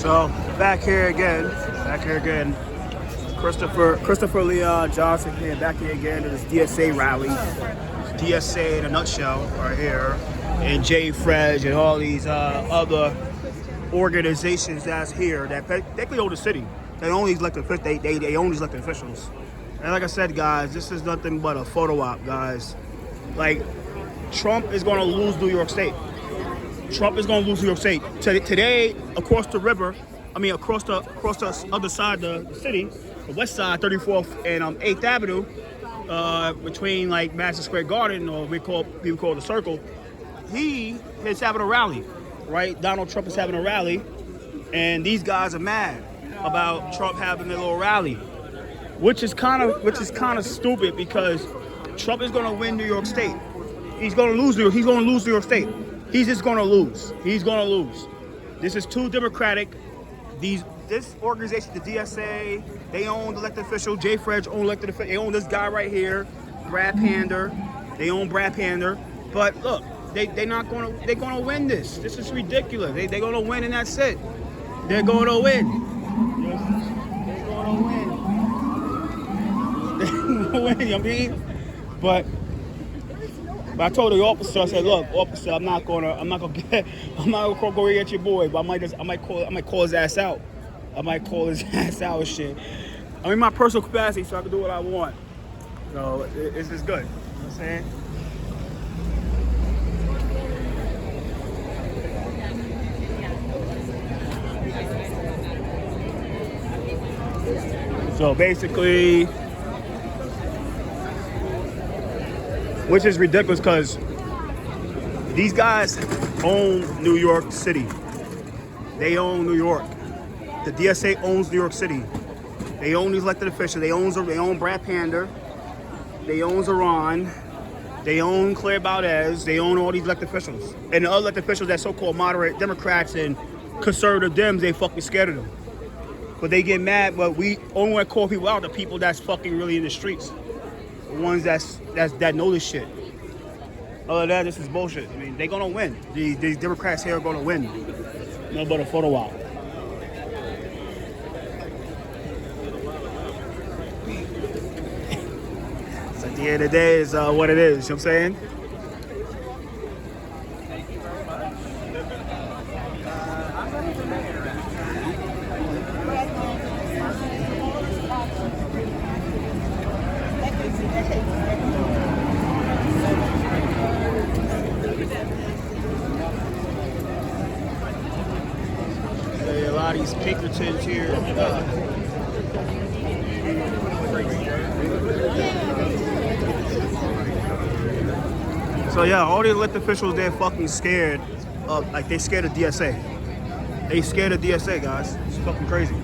So back here again. Christopher Leon Johnson here, back here again to this DSA rally. DSA in a nutshell right here, and Jay Fredge and all these other organizations that's here that technically own the city. They own these elected they own these elected officials. And like I said, guys, this is nothing but a photo op, guys. Like, Trump is going to lose New York State. Trump is going to lose New York State. Today, across the river, across the other side of the city, the west side, 34th and 8th Avenue, between like Madison Square Garden, or we call the Circle, he is having a rally, right? Donald Trump is having a rally, and these guys are mad about Trump having a little rally, which is kind of stupid, because Trump is going to win New York State. He's going to lose New York State. He's just going to lose. He's going to lose. This is too democratic. This organization, the DSA, they own the elected official. Jay Fredge own elected official. They own this guy right here, Brad Pander. They own Brad Pander. But look, they're gonna win this. This is ridiculous. They're gonna win, and that's it. They're gonna win. They're gonna win. They're gonna win. You know what I mean? But I told the officer, I said, look, officer, I'm not gonna go get your boy, but I might call his ass out. I might call his ass out and shit. I'm in my personal capacity, so I can do what I want. So it's just good. You know what I'm saying? So basically, which is ridiculous, because these guys own New York City. They own New York. The DSA owns New York City. They own these elected officials. They own Brad Pander. They own Zaron. They own Claire Valdez. They own all these elected officials. And the other elected officials that so-called moderate Democrats and conservative Dems, they fucking scared of them. But they get mad, but we only want to call people out, the people that's fucking really in the streets. The ones that know this shit. Other than that, this is bullshit. I mean, they're gonna win. These Democrats here are gonna win. No but a photo op. So at the end of the day, is what it is. You know what I'm saying? A lot of these Pinkertons here. So yeah, all the elected officials, they're fucking scared of, like, they scared of DSA. They scared of DSA, guys. It's fucking crazy.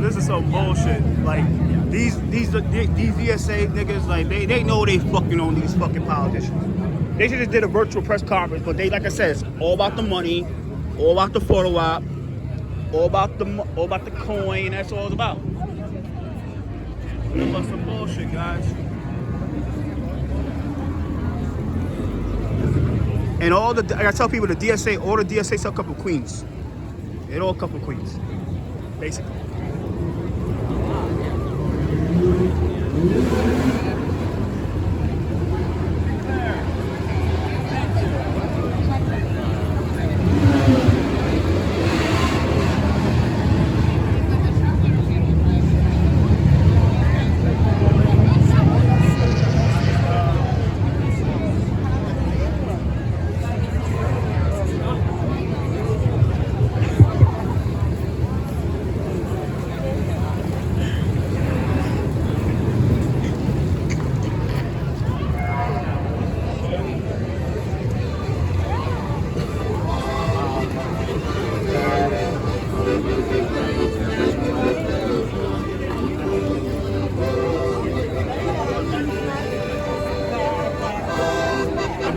This is some bullshit. Like, these DSA niggas, like, they know they fucking own these fucking politicians. They should just did a virtual press conference, but they, like I said, it's all about the money, all about the photo op, all about the coin. That's all it's about. It's about some bullshit, guys. And I gotta tell people, the DSA, all the DSA sell come from Queens. It all come from Queens, basically.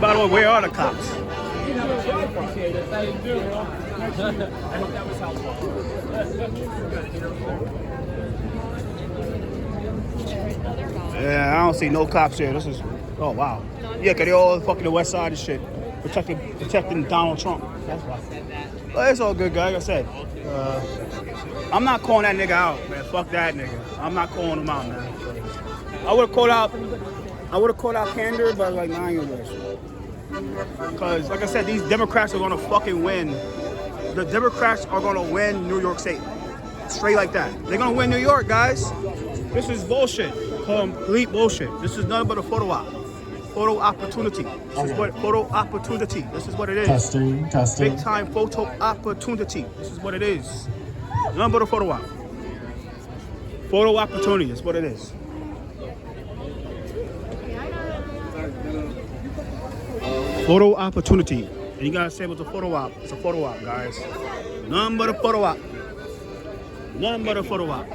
By the way, where are the cops? appreciate it. Thank you. I hope that was helpful. Yeah, I don't see no cops here. This is, oh wow. Yeah, cause they all fucking the west side and shit, protecting Donald Trump. That's why. But it's all good, guys. Like I said, I'm not calling that nigga out, man. Fuck that nigga. I'm not calling him out, man. I would have called out Candor, but like, nah, I ain't gonna do that. Because, like I said, these Democrats are gonna fucking win. The Democrats are gonna win New York State. Straight like that. They're gonna win New York, guys. This is bullshit. Complete bullshit. This is nothing but a photo op. Photo opportunity. This is what photo opportunity. This is what it is. Testing. Big time photo opportunity. This is what it is. Nothing but a photo op. Photo opportunity is what it is. Photo opportunity. And you gotta say what's a photo op. It's a photo op, guys. Nothing but a photo op. Nothing but a photo op.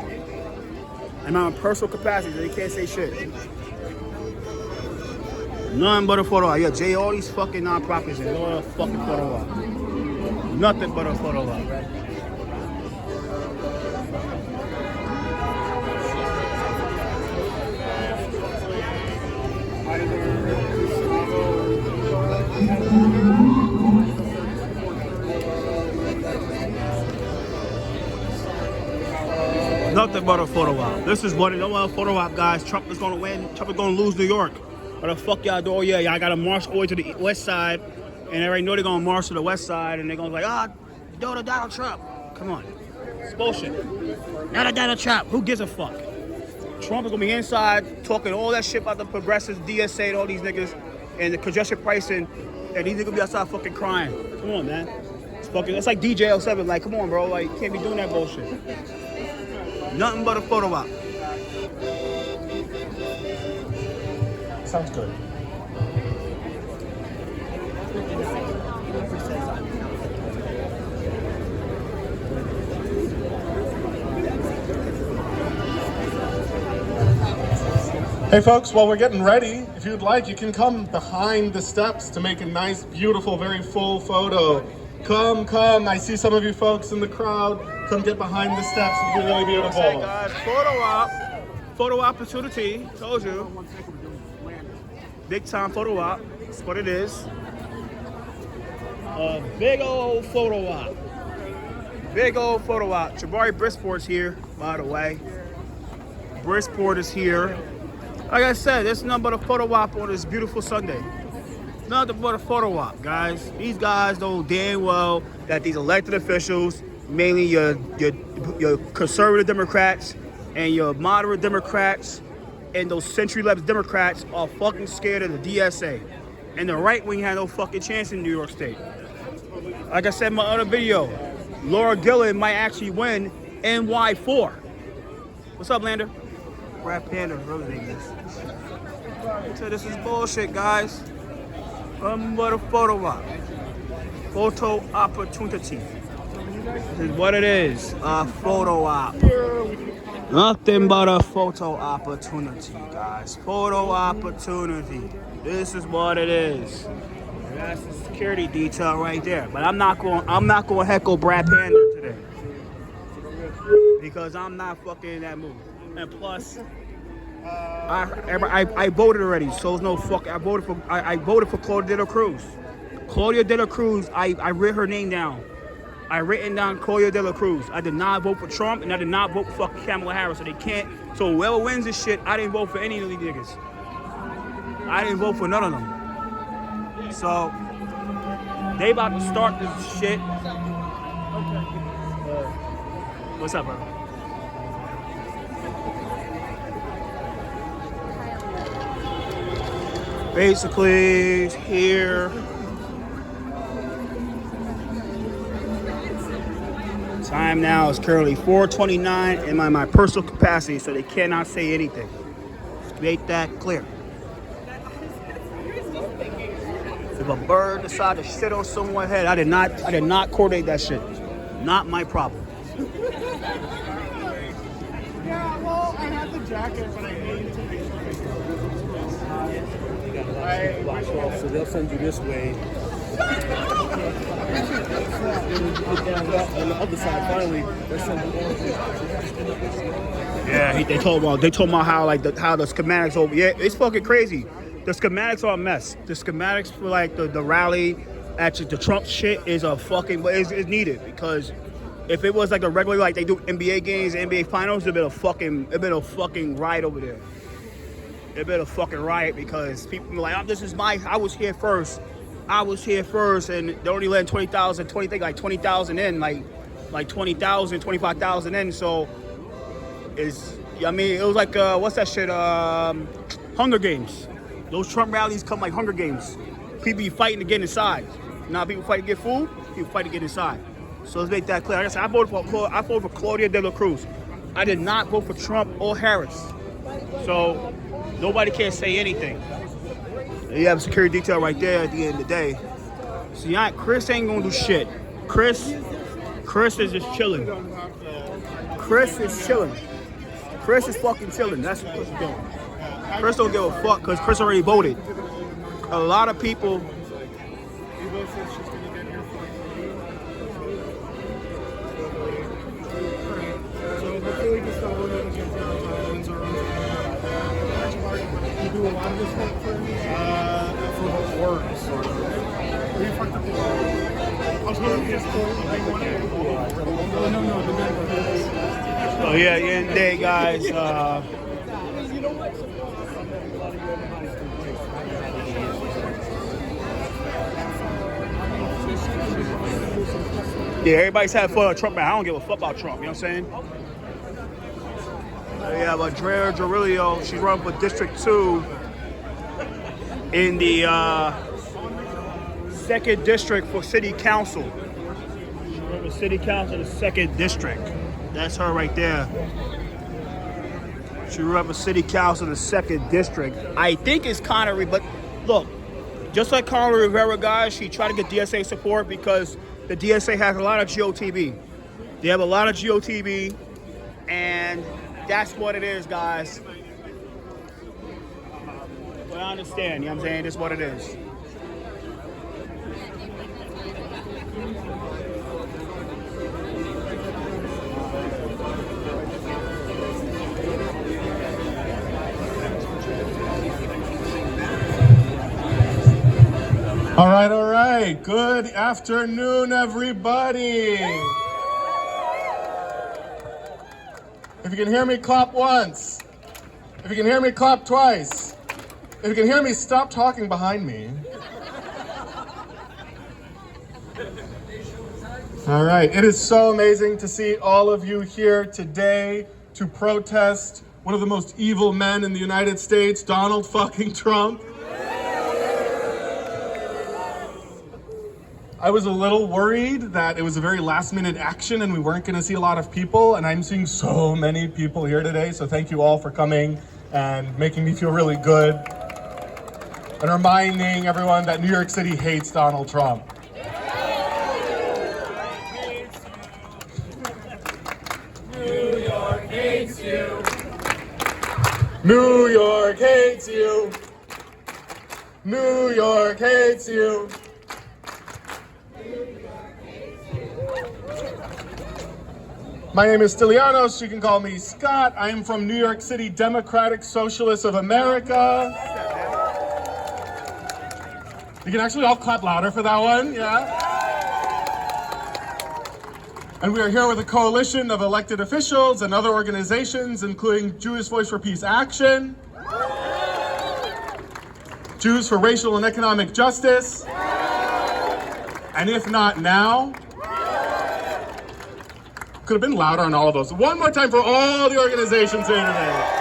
And I'm in personal capacity, so they can't say shit. Nothing but a photo op. Yeah, Jay, all these fucking nonprofits, it's all a fucking photo op. Nothing but a photo op. Nothing but a photo op. This is what it is. A photo op, guys. Trump is gonna win. Trump is gonna lose New York. What the fuck y'all do? Oh yeah, y'all gotta march all the way to the west side, and they already know they're gonna march to the west side, and they're gonna be like, go to Donald Trump. Come on, it's bullshit. Not a Donald Trump. Who gives a fuck? Trump is gonna be inside talking all that shit about the progressives, DSA, and all these niggas, and the congestion pricing, and these niggas gonna be outside fucking crying. Come on, man. It's like DJ07. Like, come on, bro. Like, you can't be doing that bullshit. Nothing but a photo op. Sounds good. Hey folks, while we're getting ready, if you'd like, you can come behind the steps to make a nice, beautiful, very full photo. Come. I see some of you folks in the crowd. Come get behind the steps. It'll be really beautiful. Hey guys, photo op. Photo opportunity. Told you. Big time photo op. That's what it is. A big old photo op. Big old photo op. Jabari Brisport's here, by the way. Brisport is here. Like I said, there's nothing but a photo op on this beautiful Sunday. Nothing but a photo op, guys. These guys know damn well that these elected officials, mainly your conservative Democrats and your moderate Democrats and those century-left Democrats are fucking scared of the DSA. And the right wing had no fucking chance in New York State. Like I said in my other video, Laura Gillen might actually win NY4. What's up, Lander? Brad Panda, whatever his name is. So this is bullshit, guys. But a photo op. Photo opportunity. This is what it is. A photo op. Nothing but a photo opportunity, guys. Photo opportunity. This is what it is. That's the security detail right there. But I'm not going heckle Brad Panda today. Because I'm not fucking in that mood. And plus, I voted already, so it's no fuck. I voted for Claudia De La Cruz. Claudia De La Cruz. I wrote her name down. I written down Claudia De La Cruz. I did not vote for Trump, and I did not vote for fucking Kamala Harris. So they can't. So whoever wins this shit, I didn't vote for any of these niggas. I didn't vote for none of them. So they about to start this shit. What's up, bro? Basically, here. Time now is currently 4:29 in my personal capacity, so they cannot say anything. Make that clear. If a bird decided to shit on someone's head, I did not coordinate that shit. Not my problem. Yeah, well, I had the jacket, but I needed to make sure. So they'll send you this way. on the other side, finally, there's something wrong. Yeah, they told about how how the schematics over. Yeah, it's fucking crazy. The schematics are a mess. The schematics for like the rally, actually the Trump shit is a fucking is needed, because if it was like a regular like they do NBA games, NBA finals, it'd been a fucking riot over there. It'd been a fucking riot because people were like, I was here first, and they only let 20,000 in, like 20,000, 25,000 in, so. It was like, what's that shit? Hunger Games. Those Trump rallies come like Hunger Games. People be fighting to get inside. Now people fight to get food, people fight to get inside. So let's make that clear. Like I said, I voted for Claudia de la Cruz. I did not vote for Trump or Harris. So nobody can say anything. You have a security detail right there at the end of the day. See, Chris ain't gonna do shit. Chris is just chilling. Chris is chilling. Chris is fucking chilling. That's what Chris is doing. Chris don't give a fuck because Chris already voted. A lot of people. You do a lot of this work for me? For the work, sort of. Are you fucked up the work? I was hoping to just go like one day. No, the member. Oh yeah, end day, guys. Yeah, everybody's having fun with Trump, man. I don't give a fuck about Trump, you know what I'm saying? Yeah, but Drea Jarillo, she's running for District 2 in the 2nd District for City Council. She's running for City Council in the 2nd District. That's her right there. She ran for City Council in the 2nd District. I think it's Connery, but look, just like Carla Rivera, guys, she tried to get DSA support because the DSA has a lot of GOTV. They have a lot of GOTV, and that's what it is, guys. But I understand, you know what I'm saying? This is what it is. All right. Good afternoon, everybody. If you can hear me, clap once. If you can hear me, clap twice. If you can hear me, stop talking behind me. All right, it is so amazing to see all of you here today to protest one of the most evil men in the United States, Donald fucking Trump. I was a little worried that it was a very last-minute action and we weren't going to see a lot of people, and I'm seeing so many people here today, so thank you all for coming and making me feel really good and reminding everyone that New York City hates Donald Trump. New York hates you. New York hates you. New York hates you. My name is Stylianos, you can call me Scott. I am from New York City, Democratic Socialists of America. You can actually all clap louder for that one, yeah? And we are here with a coalition of elected officials and other organizations, including Jewish Voice for Peace Action, Jews for Racial and Economic Justice, and if not now, could have been louder on all of those. One more time for all the organizations here today.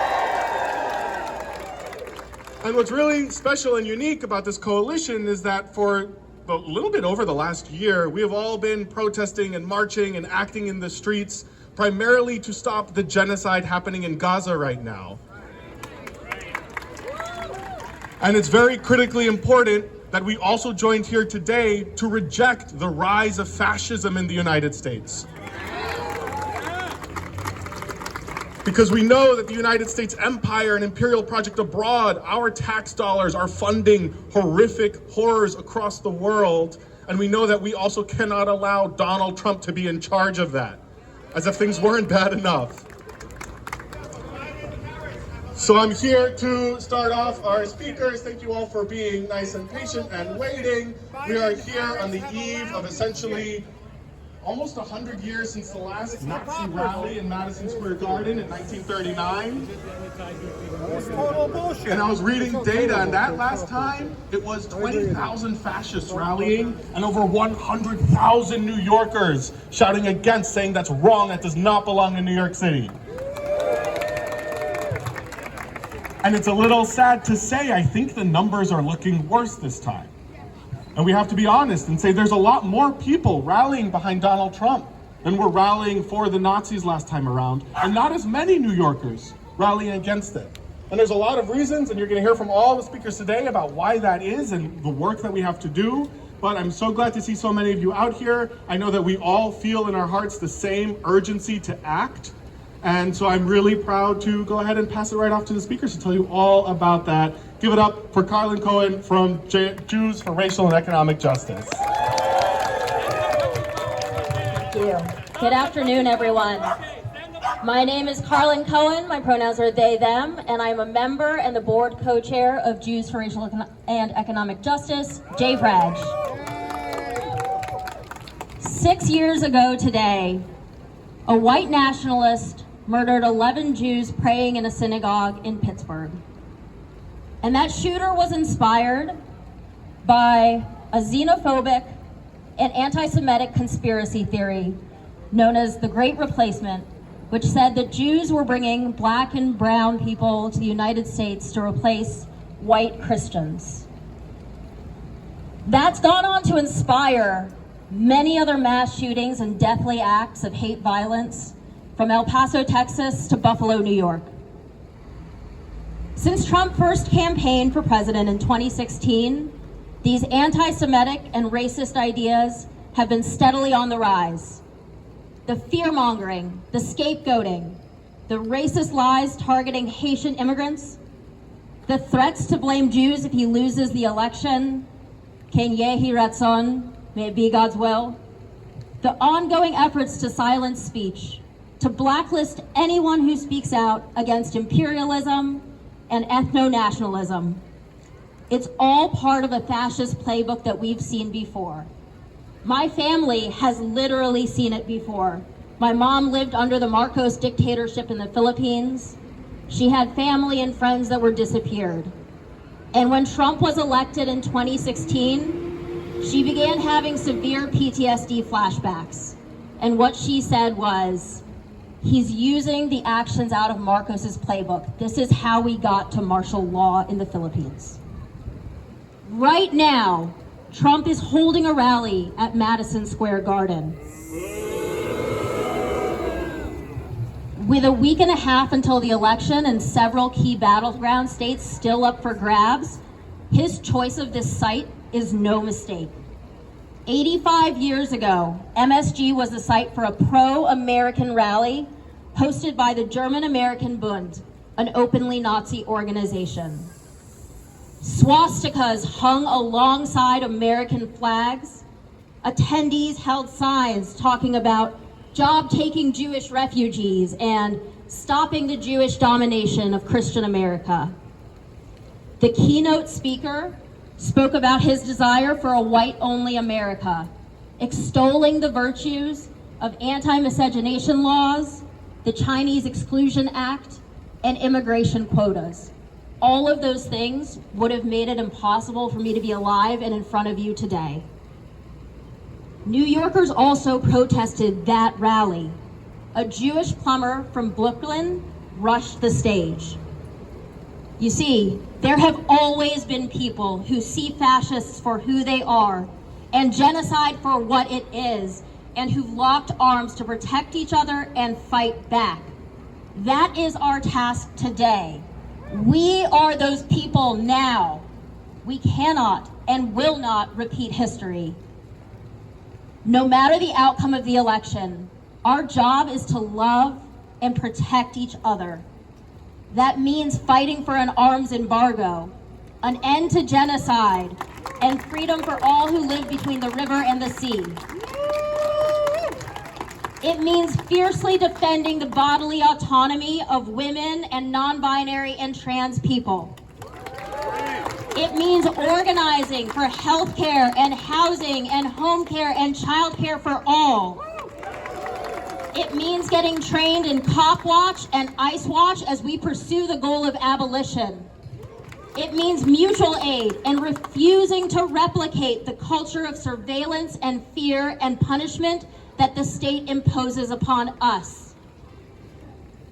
And what's really special and unique about this coalition is that for a little bit over the last year, we have all been protesting and marching and acting in the streets, primarily to stop the genocide happening in Gaza right now. And it's very critically important that we also joined here today to reject the rise of fascism in the United States. Because we know that the United States empire and imperial project abroad, our tax dollars are funding horrific horrors across the world, And we know that we also cannot allow Donald Trump to be in charge of that, as if things weren't bad enough. So I'm here to start off our speakers. Thank you all for being nice and patient and waiting. We are here on the eve of essentially almost 100 years since the last Nazi rally in Madison Square Garden in 1939. And I was reading data, and that last time, it was 20,000 fascists rallying and over 100,000 New Yorkers shouting against, saying that's wrong, that does not belong in New York City. And it's a little sad to say, I think the numbers are looking worse this time. And we have to be honest and say there's a lot more people rallying behind Donald Trump than were rallying for the Nazis last time around, and not as many New Yorkers rallying against it. And there's a lot of reasons, and you're going to hear from all the speakers today about why that is and the work that we have to do. But I'm so glad to see so many of you out here. I know that we all feel in our hearts the same urgency to act. And so I'm really proud to go ahead and pass it right off to the speakers to tell you all about that. Give it up for Carlin Cohen from Jews for Racial and Economic Justice. Thank you. Good afternoon, everyone. My name is Carlin Cohen. My pronouns are they, them, and I'm a member and the board co-chair of Jews for Racial and Economic Justice, JFRAJ. 6 years ago today, a white nationalist murdered 11 Jews praying in a synagogue in Pittsburgh. And that shooter was inspired by a xenophobic and anti-Semitic conspiracy theory known as the Great Replacement, which said that Jews were bringing black and brown people to the United States to replace white Christians. That's gone on to inspire many other mass shootings and deathly acts of hate violence from El Paso, Texas to Buffalo, New York. Since Trump first campaigned for president in 2016, these anti-Semitic and racist ideas have been steadily on the rise. The fear-mongering, the scapegoating, the racist lies targeting Haitian immigrants, the threats to blame Jews if he loses the election, Ken Yehi Ratzon, may it be God's will, the ongoing efforts to silence speech, to blacklist anyone who speaks out against imperialism and ethno-nationalism. It's all part of a fascist playbook that we've seen before. My family has literally seen it before. My mom lived under the Marcos dictatorship in the Philippines. She had family and friends that were disappeared. And when Trump was elected in 2016, she began having severe PTSD flashbacks. And what she said was, he's using the actions out of Marcos's playbook. This is how we got to martial law in the Philippines. Right now, Trump is holding a rally at Madison Square Garden. With a week and a half until the election and several key battleground states still up for grabs, his choice of this site is no mistake. 85 years ago, MSG was the site for a pro-American rally hosted by the German-American Bund, an openly Nazi organization. Swastikas hung alongside American flags. Attendees held signs talking about job-taking Jewish refugees and stopping the Jewish domination of Christian America. The keynote speaker spoke about his desire for a white-only America, extolling the virtues of anti-miscegenation laws, the Chinese Exclusion Act, and immigration quotas. All of those things would have made it impossible for me to be alive and in front of you today. New Yorkers also protested that rally. A Jewish plumber from Brooklyn rushed the stage. You see, there have always been people who see fascists for who they are and genocide for what it is, and who've locked arms to protect each other and fight back. That is our task today. We are those people now. We cannot and will not repeat history. No matter the outcome of the election, our job is to love and protect each other. That means fighting for an arms embargo, an end to genocide, and freedom for all who live between the river and the sea. It means fiercely defending the bodily autonomy of women and non-binary and trans people. It means organizing for health care and housing and home care and child care for all. It means getting trained in cop watch and ice watch as we pursue the goal of abolition. It means mutual aid and refusing to replicate the culture of surveillance and fear and punishment that the state imposes upon us.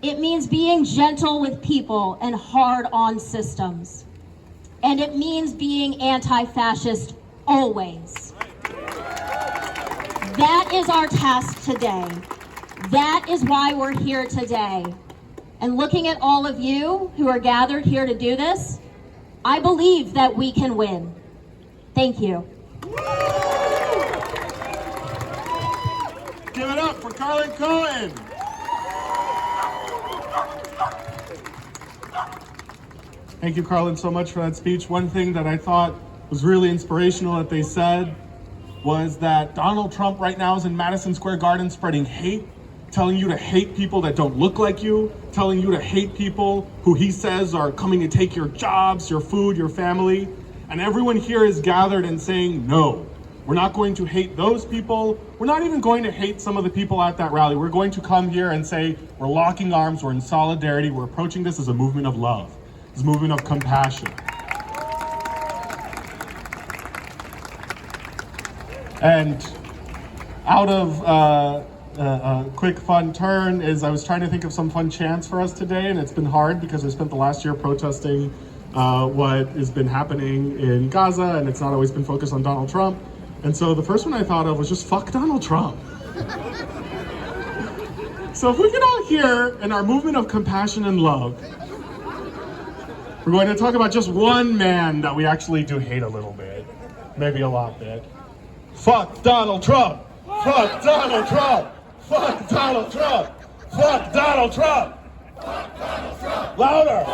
It means being gentle with people and hard on systems. And it means being anti-fascist always. That is our task today. That is why we're here today. And looking at all of you who are gathered here to do this, I believe that we can win. Thank you. Give it up for Carlin Cohen. Thank you, Carlin, so much for that speech. One thing that I thought was really inspirational that they said was that Donald Trump right now is in Madison Square Garden spreading hate, telling you to hate people that don't look like you, telling you to hate people who he says are coming to take your jobs, your food, your family. And everyone here is gathered and saying, no, we're not going to hate those people. We're not even going to hate some of the people at that rally. We're going to come here and say, we're locking arms, we're in solidarity, we're approaching this as a movement of love, as a movement of compassion. And out of a quick fun turn is I was trying to think of some fun chants for us today, and it's been hard because I spent the last year protesting what has been happening in Gaza, and it's not always been focused on Donald Trump. And so the first one I thought of was just fuck Donald Trump. So if we can all hear in our movement of compassion and love, we're going to talk about just one man that we actually do hate a little bit, maybe a lot bit. Fuck Donald Trump! Fuck Donald Trump! Fuck Donald Trump! Fuck Donald Trump! Fuck Donald Trump! Louder!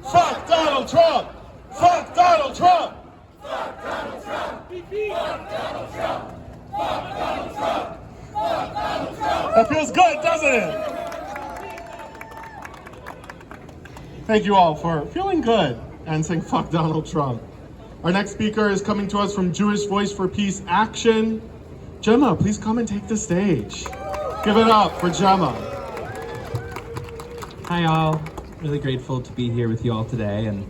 Fuck Donald Trump! Fuck Donald Trump! Fuck Donald Trump! Fuck Donald Trump! Fuck Donald Trump! Fuck Donald Trump! Fuck Donald Trump! That feels good, doesn't it? Thank you all for feeling good and saying fuck Donald Trump. Our next speaker is coming to us from Jewish Voice for Peace Action. Gemma, please come and take the stage. Give it up for Gemma. Hi all, really grateful to be here with you all today, and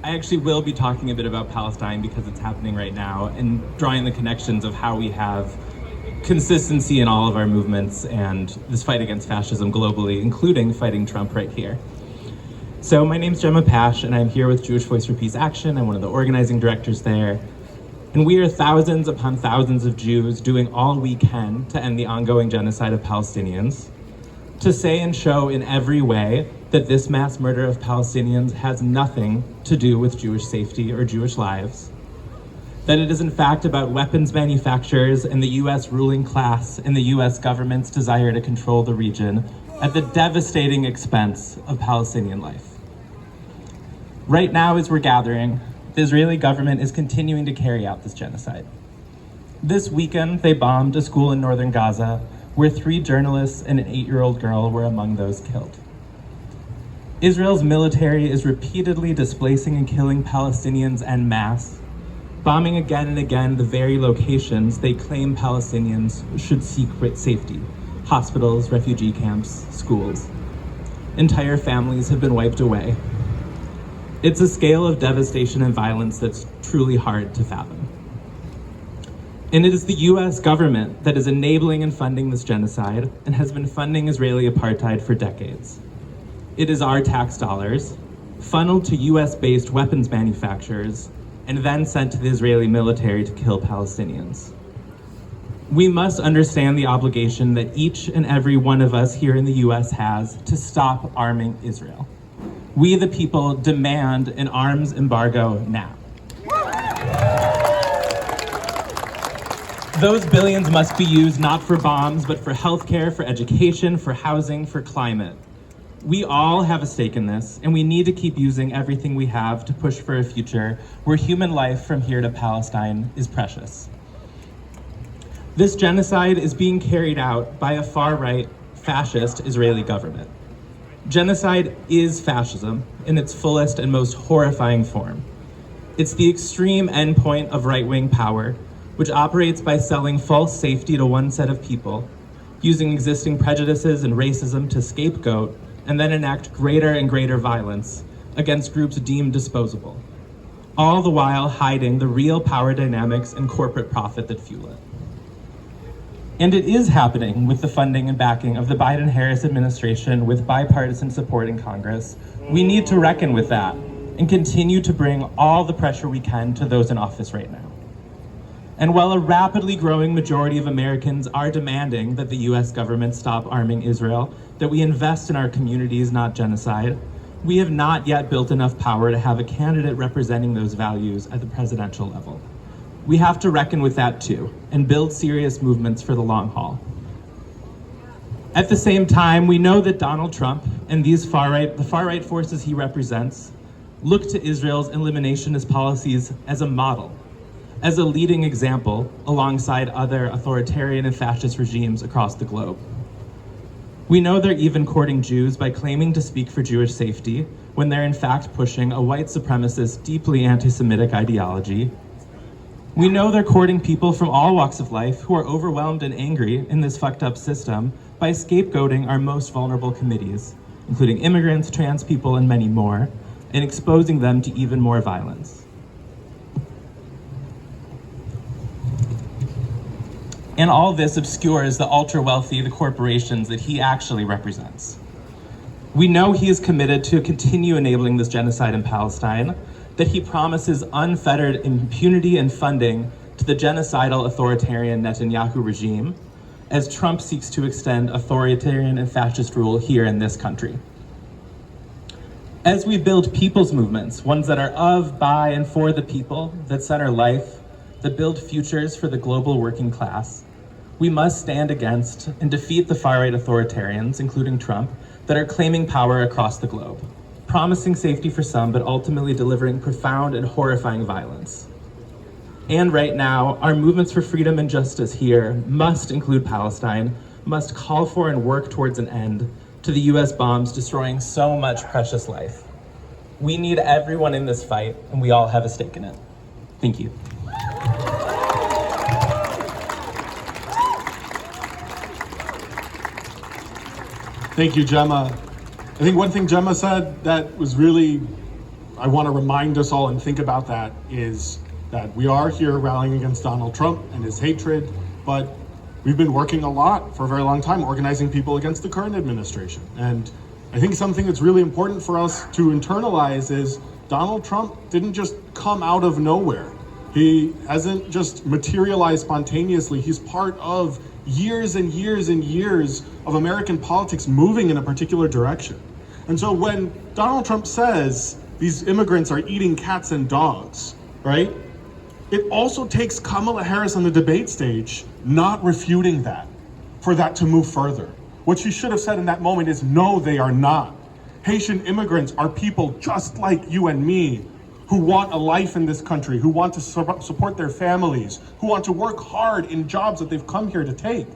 I actually will be talking a bit about Palestine because it's happening right now and drawing the connections of how we have consistency in all of our movements and this fight against fascism globally, including fighting Trump right here. So my name's Gemma Pash, and I'm here with Jewish Voice for Peace Action. I'm one of the organizing directors there. And we are thousands upon thousands of Jews doing all we can to end the ongoing genocide of Palestinians, to say and show in every way that this mass murder of Palestinians has nothing to do with Jewish safety or Jewish lives, that it is in fact about weapons manufacturers and the US ruling class and the US government's desire to control the region at the devastating expense of Palestinian life. Right now, as we're gathering, the Israeli government is continuing to carry out this genocide. This weekend, they bombed a school in northern Gaza where 3 journalists and an 8-year-old girl were among those killed. Israel's military is repeatedly displacing and killing Palestinians en masse, bombing again and again the very locations they claim Palestinians should seek safety: hospitals, refugee camps, schools. Entire families have been wiped away. It's a scale of devastation and violence that's truly hard to fathom. And it is the US government that is enabling and funding this genocide and has been funding Israeli apartheid for decades. It is our tax dollars, funneled to US-based weapons manufacturers, and then sent to the Israeli military to kill Palestinians. We must understand the obligation that each and every one of us here in the US has to stop arming Israel. We, the people, demand an arms embargo now. Those billions must be used not for bombs, but for healthcare, for education, for housing, for climate. We all have a stake in this, and we need to keep using everything we have to push for a future where human life from here to Palestine is precious. This genocide is being carried out by a far-right, fascist Israeli government. Genocide is fascism in its fullest and most horrifying form. It's the extreme endpoint of right-wing power, which operates by selling false safety to one set of people, using existing prejudices and racism to scapegoat, and then enact greater and greater violence against groups deemed disposable, all the while hiding the real power dynamics and corporate profit that fuel it. And it is happening with the funding and backing of the Biden-Harris administration with bipartisan support in Congress. We need to reckon with that and continue to bring all the pressure we can to those in office right now. And while a rapidly growing majority of Americans are demanding that the US government stop arming Israel, that we invest in our communities, not genocide, we have not yet built enough power to have a candidate representing those values at the presidential level. We have to reckon with that too, and build serious movements for the long haul. At the same time, we know that Donald Trump and the far-right forces he represents look to Israel's eliminationist policies as a model, as a leading example alongside other authoritarian and fascist regimes across the globe. We know they're even courting Jews by claiming to speak for Jewish safety when they're in fact pushing a white supremacist, deeply anti-Semitic ideology. We know they're courting people from all walks of life who are overwhelmed and angry in this fucked up system by scapegoating our most vulnerable committees, including immigrants, trans people, and many more, and exposing them to even more violence. And all this obscures the ultra-wealthy, the corporations that he actually represents. We know he is committed to continue enabling this genocide in Palestine, that he promises unfettered impunity and funding to the genocidal authoritarian Netanyahu regime, as Trump seeks to extend authoritarian and fascist rule here in this country. As we build people's movements, ones that are of, by, and for the people, that center life, that build futures for the global working class, we must stand against and defeat the far-right authoritarians, including Trump, that are claiming power across the globe, promising safety for some, but ultimately delivering profound and horrifying violence. And right now, our movements for freedom and justice here must include Palestine, must call for and work towards an end to the US bombs destroying so much precious life. We need everyone in this fight, and we all have a stake in it. Thank you. Thank you, Gemma. I think one thing Gemma said that was really, I want to remind us all and think about that, is that we are here rallying against Donald Trump and his hatred, but we've been working a lot for a very long time organizing people against the current administration. And I think something that's really important for us to internalize is Donald Trump didn't just come out of nowhere. He hasn't just materialized spontaneously. He's part of years and years and years of American politics moving in a particular direction. And so when Donald Trump says these immigrants are eating cats and dogs, right? It also takes Kamala Harris on the debate stage not refuting that, for that to move further. What she should have said in that moment is, no, they are not. Haitian immigrants are people just like you and me, who want a life in this country, who want to support their families, who want to work hard in jobs that they've come here to take.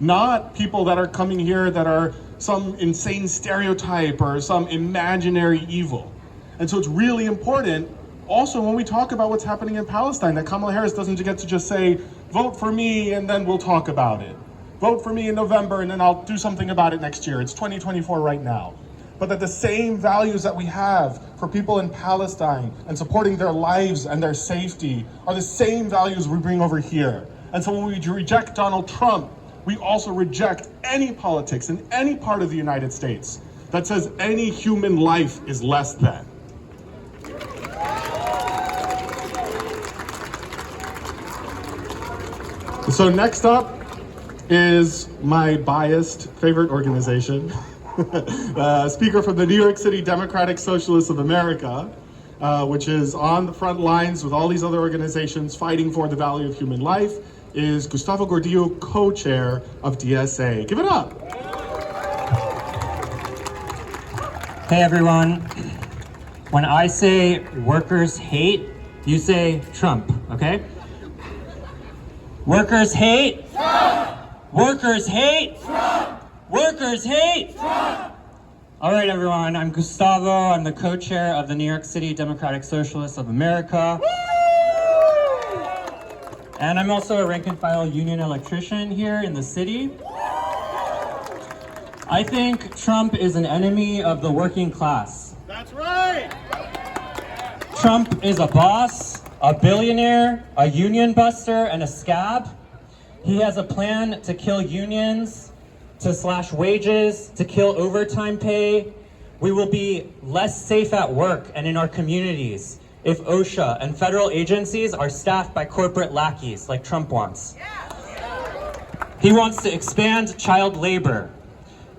Not people that are coming here that are some insane stereotype or some imaginary evil. And so it's really important also when we talk about what's happening in Palestine, that Kamala Harris doesn't get to just say, vote for me and then we'll talk about it. Vote for me in November and then I'll do something about it next year. It's 2024 right now. But that the same values that we have for people in Palestine and supporting their lives and their safety are the same values we bring over here. And so when we reject Donald Trump, we also reject any politics in any part of the United States that says any human life is less than. So next up is my biased favorite organization. Speaker from the New York City Democratic Socialists of America, which is on the front lines with all these other organizations fighting for the value of human life, is Gustavo Gordillo, co-chair of DSA. Give it up. Hey everyone, when I say workers hate, you say Trump, okay? Workers hate! Trump! Workers hate! Trump! Workers hate! Trump! All right everyone, I'm Gustavo, I'm the co-chair of the New York City Democratic Socialists of America. Woo! And I'm also a rank and file union electrician here in the city. I think Trump is an enemy of the working class. That's right! Trump is a boss, a billionaire, a union buster, and a scab. He has a plan to kill unions, to slash wages, to kill overtime pay. We will be less safe at work and in our communities if OSHA and federal agencies are staffed by corporate lackeys like Trump wants. He wants to expand child labor.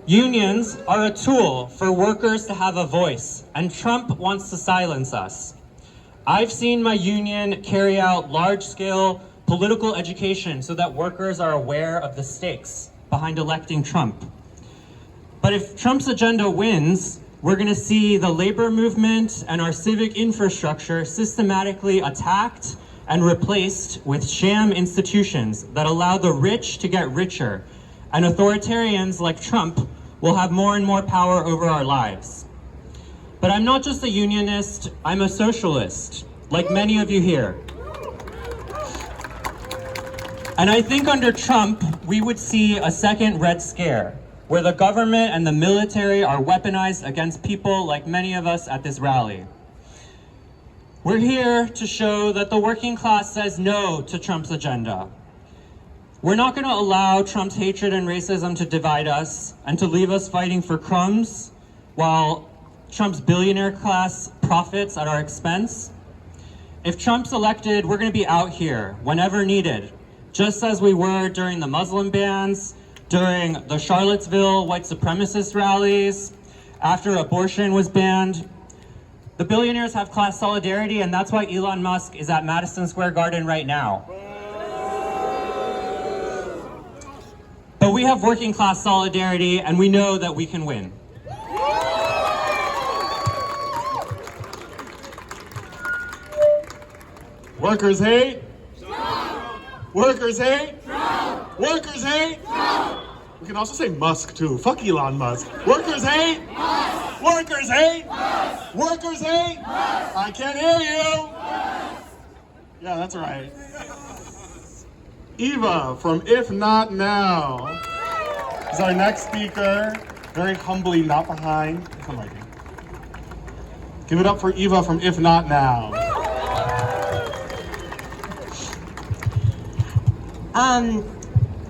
Unions are a tool for workers to have a voice, and Trump wants to silence us. I've seen my union carry out large-scale political education so that workers are aware of the stakes behind electing Trump. But if Trump's agenda wins, we're going to see the labor movement and our civic infrastructure systematically attacked and replaced with sham institutions that allow the rich to get richer, and authoritarians like Trump will have more and more power over our lives. But I'm not just a unionist, I'm a socialist, like many of you here. And I think under Trump, we would see a second Red Scare, where the government and the military are weaponized against people like many of us at this rally. We're here to show that the working class says no to Trump's agenda. We're not going to allow Trump's hatred and racism to divide us and to leave us fighting for crumbs while Trump's billionaire class profits at our expense. If Trump's elected, we're going to be out here whenever needed, just as we were during the Muslim bans, during the Charlottesville white supremacist rallies, after abortion was banned. The billionaires have class solidarity, and that's why Elon Musk is at Madison Square Garden right now. But we have working class solidarity, and we know that we can win. Workers hate? Trump! Workers hate? Trump! Workers hate? Trump! We can also say Musk too. Fuck Elon Musk. Workers hate? Musk! Workers hate? Musk! Workers hate? Musk! I can't hear you! Musk! Yeah, that's right. Eva from If Not Now is our next speaker. Very humbly not behind. Come right here. Give it up for Eva from If Not Now.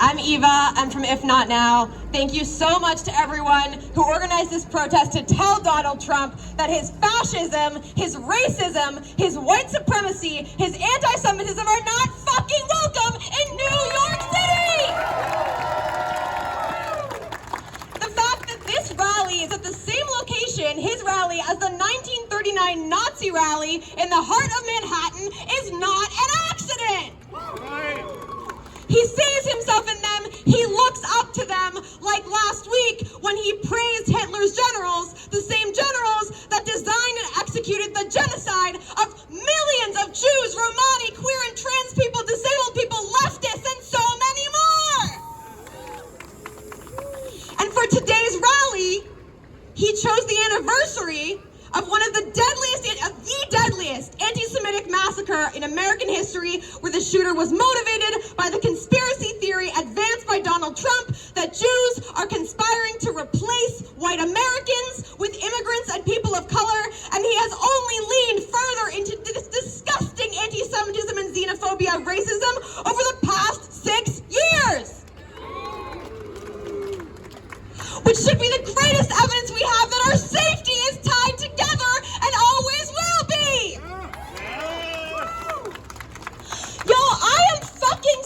I'm Eva, I'm from If Not Now. Thank you so much to everyone who organized this protest to tell Donald Trump that his fascism, his racism, his white supremacy, his anti-Semitism are not fucking welcome in New York City! The fact that this rally is at the same location, his rally, as the 1939 Nazi rally in the heart of Manhattan is not an accident! He sees himself in them, he looks up to them, like last week when he praised Hitler's generals, the same generals that designed and executed the genocide of millions of Jews, Romani, queer and trans people, disabled people, leftists, and so many more! And for today's rally, he chose the anniversary of one of the deadliest anti-Semitic massacre in American history, where the shooter was motivated by the conspiracy theory advanced by Donald Trump that Jews are conspiring to replace white Americans with immigrants and people of color, and he has only leaned further into this disgusting anti-Semitism and xenophobia racism over the past 6 years. Which should be the greatest evidence we have that our safety is tied together and always will be. Y'all, I am fucking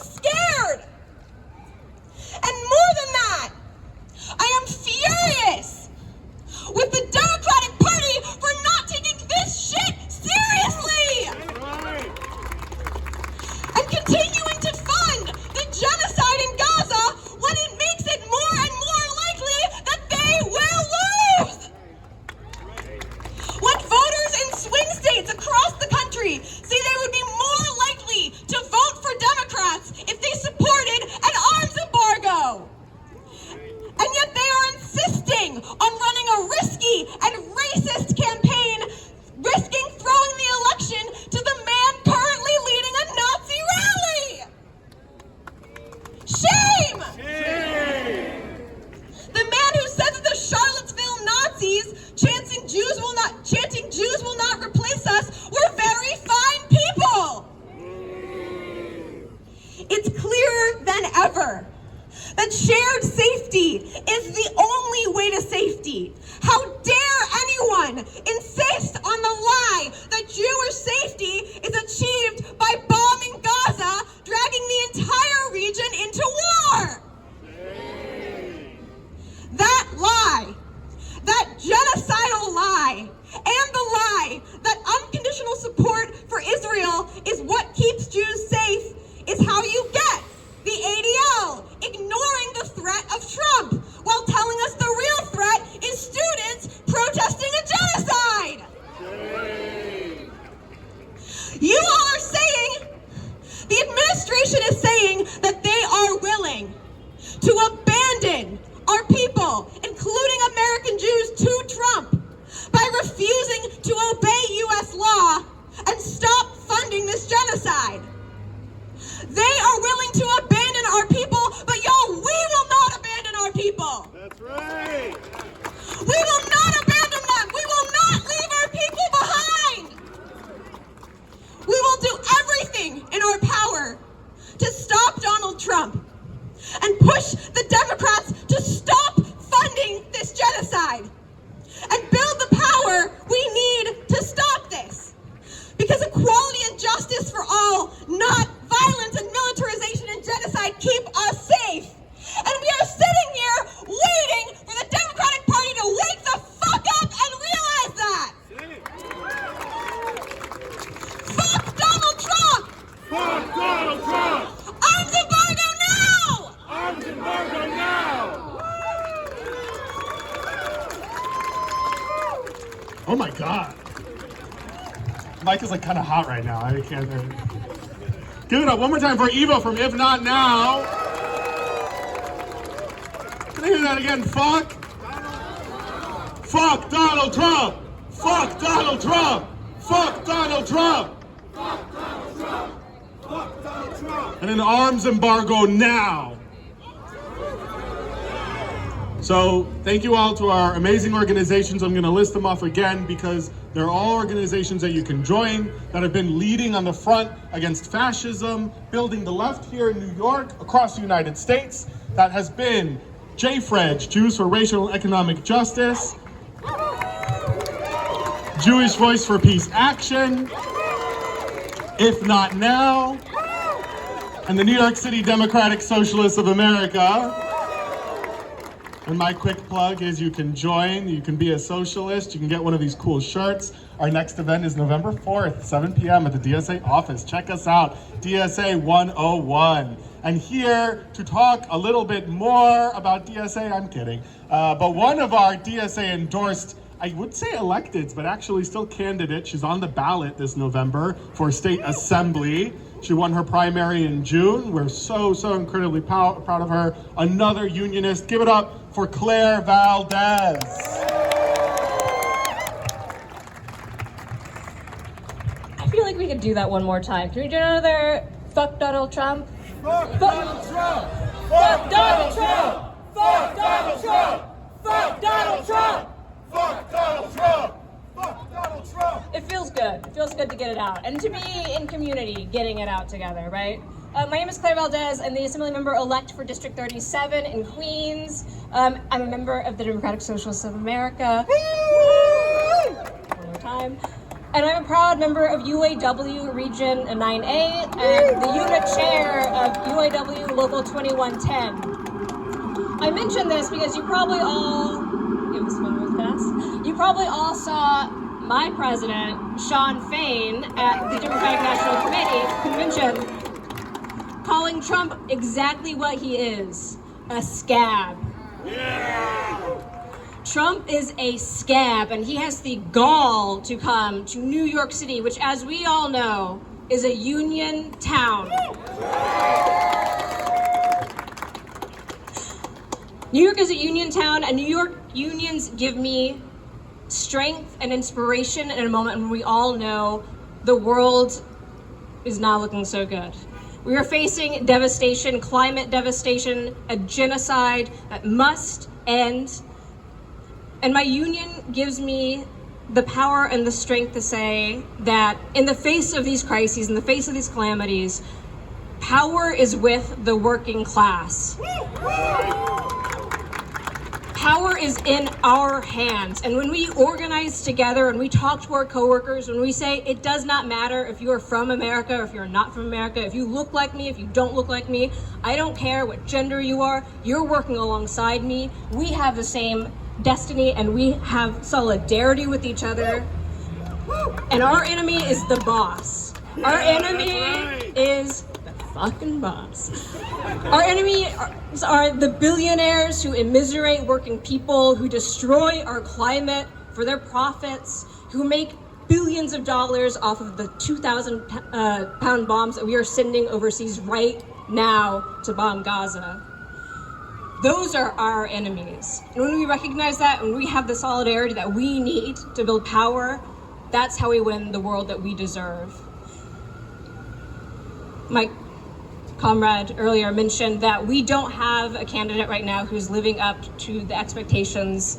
Shame! The man who says that the Charlottesville Nazis chanting Jews will not replace us were very fine people. It's clearer than ever that shared safety is the only way to safety. How dare anyone insist on the lie that Jewish safety is achieved by bombing Gaza, dragging the entire region into war? That lie, that genocidal lie, and the lie that unconditional support for Israel is what keeps Jews safe is how you get the ADL ignoring the threat of Trump while telling us the real threat is students protesting a genocide. You all are saying, the administration is saying that they are willing to abandon our people, including American Jews, to Trump by refusing to obey U.S. law and stop funding this genocide. They are willing to abandon our people, but y'all, we will not abandon our people. That's right. We will not abandon them. We will not leave our people behind. We will do everything in our power to stop Donald Trump and push the Democrats to stop funding this genocide and build the power we need to stop this. Because equality and justice for all, not violence and militarization and genocide, keep us safe. And we are sitting here waiting for the Democratic Party to wake the fuck up and realize that. Fuck Donald Trump! Fuck Donald Trump! Arms embargo now! Arms embargo now! Oh my God. Mike is like kind of hot right now. I can't. Give it up one more time for Evo from If Not Now. Can I hear that again? Fuck. Fuck Donald Trump. Fuck Donald Trump. Fuck Donald Trump. Fuck Donald Trump! Fuck Donald Trump! And an arms embargo now. So thank you all to our amazing organizations. I'm going to list them off again because they're all organizations that you can join that have been leading on the front against fascism, building the left here in New York, across the United States. That has been JFREJ, Jews for Racial and Economic Justice, Jewish Voice for Peace Action, If Not Now, and the New York City Democratic Socialists of America. And my quick plug is you can join, you can be a socialist, you can get one of these cool shirts. Our next event is November 4th, 7 p.m. at the DSA office. Check us out, DSA 101. And here to talk a little bit more about DSA, I'm kidding, but one of our DSA endorsed, I would say electeds, but actually still candidate. She's on the ballot this November for state assembly. She won her primary in June. We're so incredibly proud of her. Another unionist. Give it up for Claire Valdez. I feel like we could do that one more time. Can we do another fuck Donald Trump? Fuck Donald Trump! Fuck Donald Trump! Fuck Donald Trump! Fuck Donald Trump! Fuck Donald Trump! Fuck Donald Trump! It feels good. It feels good to get it out. And to be in community, getting it out together, right? My name is Claire Valdez. I'm the Assembly Member-elect for District 37 in Queens. I'm a member of the Democratic Socialists of America. One more time. And I'm a proud member of UAW Region 9A and the unit chair of UAW Local 2110. I mention this because you probably all, give this one real fast, you probably all saw my president, Sean Fain, at the Democratic National Committee convention, calling Trump exactly what he is, a scab. Yeah! Trump is a scab, and he has the gall to come to New York City, which, as we all know, is a union town. New York is a union town, and New York unions give me strength and inspiration in a moment when we all know the world is not looking so good. We are facing devastation, climate devastation, a genocide that must end. And my union gives me the power and the strength to say that in the face of these crises, in the face of these calamities, power is with the working class. Power is in our hands. And when we organize together and we talk to our coworkers, when we say it does not matter if you are from America or if you're not from America, if you look like me, if you don't look like me, I don't care what gender you are, you're working alongside me. We have the same destiny and we have solidarity with each other. And our enemy is the boss. Our enemy is the fucking boss. Our enemies are the billionaires who immiserate working people, who destroy our climate for their profits, who make billions of dollars off of the 2,000 pound bombs that we are sending overseas right now to bomb Gaza. Those are our enemies. And when we recognize that, when we have the solidarity that we need to build power, that's how we win the world that we deserve. My comrade earlier mentioned that we don't have a candidate right now who's living up to the expectations,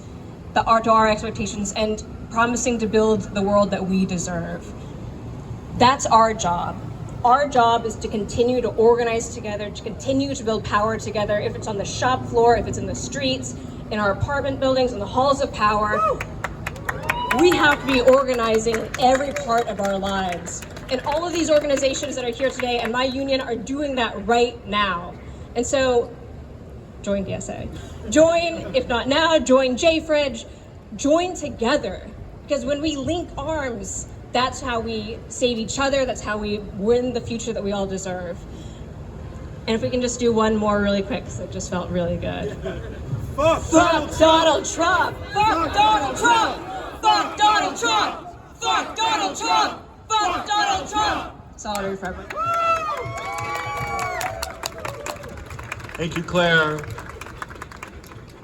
to our expectations, and promising to build the world that we deserve. That's our job. Our job is to continue to organize together, to continue to build power together, if it's on the shop floor, if it's in the streets, in our apartment buildings, in the halls of power. We have to be organizing in every part of our lives. And all of these organizations that are here today and my union are doing that right now. And so, join DSA. Join, if not now, join JFridge. Join together. Because when we link arms, that's how we save each other, that's how we win the future that we all deserve. And if we can just do one more really quick, because it just felt really good. Fuck Donald Trump! Fuck Donald Trump! Fuck Donald Trump! Fuck Donald Trump! Fuck Donald Trump! Solidarity forever. Thank you, Claire.